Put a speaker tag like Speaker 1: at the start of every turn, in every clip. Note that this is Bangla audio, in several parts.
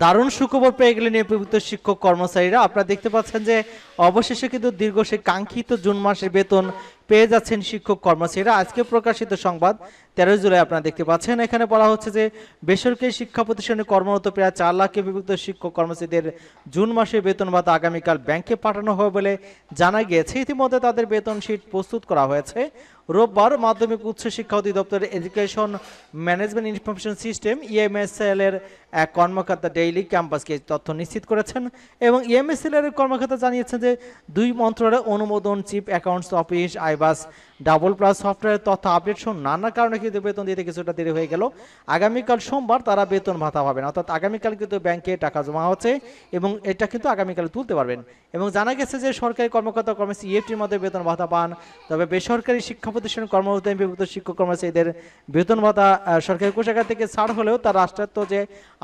Speaker 1: দারুণ সুখবর পেয়ে গেলেন এমপিভুক্ত শিক্ষক কর্মচারীরা। আপনারা দেখতে পাচ্ছেন যে অবশেষে কিন্তু দীর্ঘ সে কাঙ্ক্ষিত জুন মাসের বেতন পেয়ে যাচ্ছেন শিক্ষক কর্মচারীরা। আজকে প্রকাশিত সংবাদ 13 জুলাই আপনারা দেখতে পাচ্ছেন, এখানে বলা হচ্ছে যে বেসরকারি শিক্ষা প্রতিষ্ঠানে কর্মরত প্রায় 4 লাখ এমপিভুক্ত শিক্ষক কর্মচারীদের জুন মাসের বেতন ভাতা আগামীকাল ব্যাংকে পাঠানো হবে বলে জানা গিয়েছে। ইতিমধ্যে তাদের বেতন শিট প্রস্তুত করা হয়েছে। রোববার মাধ্যমিক উচ্চ শিক্ষা অধিদপ্তরের এডুকেশন ম্যানেজমেন্ট ইনফরমেশন সিস্টেম ইএমএসএল এর এক কর্মকর্তা ডেইলি ক্যাম্পাসকে তথ্য নিশ্চিত করেছেন এবং ইএমএসএল এর কর্মকর্তা জানিয়েছেন যে দুই মন্ত্রণালয়ের অনুমোদন, chief accounts office, আইবাস, double plus software তথ্য আপডেট সহ নানা কারণে কিন্তু বেতন দিতে কিছুটা দেরি হয়ে গেল। আগামীকাল সোমবার তারা বেতন ভাতা পাবেন, অর্থাৎ আগামীকাল কিন্তু ব্যাংকে টাকা জমা হচ্ছে এবং এটা কিন্তু আগামীকাল তুলতে পারবেন। এবং জানা গেছে যে সরকারি কর্মকর্তা কর্মচারী ইএফটির মধ্যে বেতন ভাতা পান, তবে বেসরকারি শিক্ষা প্রতিষ্ঠানে কর্মরত এমপিভুক্ত শিক্ষক কর্মচারীদের বেতন ভাতা সরকারি কোষাগার থেকে ছাড় হলেও তার রাষ্ট্রায়ত্ত যে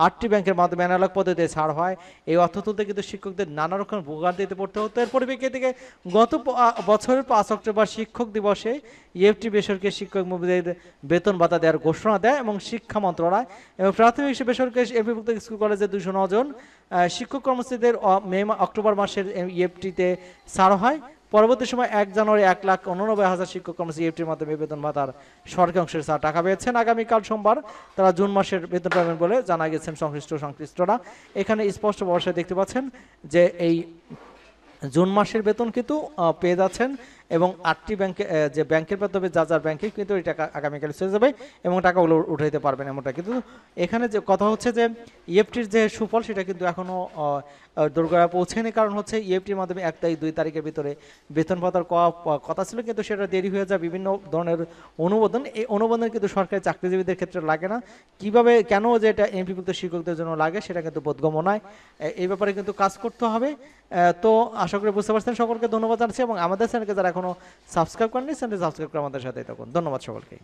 Speaker 1: 8টি ব্যাংকের মাধ্যমে অ্যানালগ পদ্ধতিতে ছাড় হয়। এই অর্থ তুলতে কিন্তু শিক্ষকদের নানা রকম ভোগান্তিতে পড়তে হতো। এর পরিপ্রেক্ষিতে থেকে গত বছরের 5 অক্টোবর শিক্ষক দিবসে ইএফটি বেসরকারি শিক্ষকদের বেতন ভাতা দেওয়ার ঘোষণা দেয় এবং শিক্ষা মন্ত্রণালয় এবং প্রাথমিক বেসরকারি এমপিভুক্ত স্কুল কলেজে 209 জন শিক্ষক কর্মচারীদের অক্টোবর মাসের ইএফটিতে ছাড় হয়। পরবর্তী সময় 1 জানুয়ারি 1,89,000 শিক্ষক কর্মচারী ইএফটির মাধ্যমে বেতন ভাতার সরকারি অংশের টাকা পেয়েছেন। আগামীকাল সোমবার তারা জুন মাসের বেতন পাবেন বলে জানা গেছেন সংশ্লিষ্টরা। এখানে স্পষ্ট ভাষায় দেখতে পাচ্ছেন যে এই জুন মাসের বেতন কিন্তু পেয়ে যাচ্ছেন এবং 8টি ব্যাংকে যে ব্যাংকের মাধ্যমে যার ব্যাংকে কিন্তু এই টাকা আগামীকাল চলে যাবে এবং টাকাগুলো উঠাইতে পারবেন এমনটা। কিন্তু এখানে যে কথা হচ্ছে যে ইএফটির যে সুফল সেটা কিন্তু এখনও দোরগোড়ায় পৌঁছেনি, কারণ হচ্ছে ইএফটির মাধ্যমে 1 তারিখ 2 তারিখের ভিতরে বেতন ভাতার কথা ছিল, কিন্তু সেটা দেরি হয়ে যায় বিভিন্ন ধরনের অনুমোদন। এই অনুমোদন কিন্তু সরকারি চাকরিজীবীদের ক্ষেত্রে লাগে না। কিভাবে কেন যে এটা এমপিভুক্ত শিক্ষকদের জন্য লাগে সেটা কিন্তু বোধগম্য নয়। এই ব্যাপারে কিন্তু কাজ করতে হবে। তো আশা করি বুঝতে পারছেন। সকলকে ধন্যবাদ জানাচ্ছি এবং আমাদের চ্যানেলকে যারা এখনো সাবস্ক্রাইব করেননি চ্যানেলটি সাবস্ক্রাইব করে আমাদের সাথে থাকুন। ধন্যবাদ সকলকে।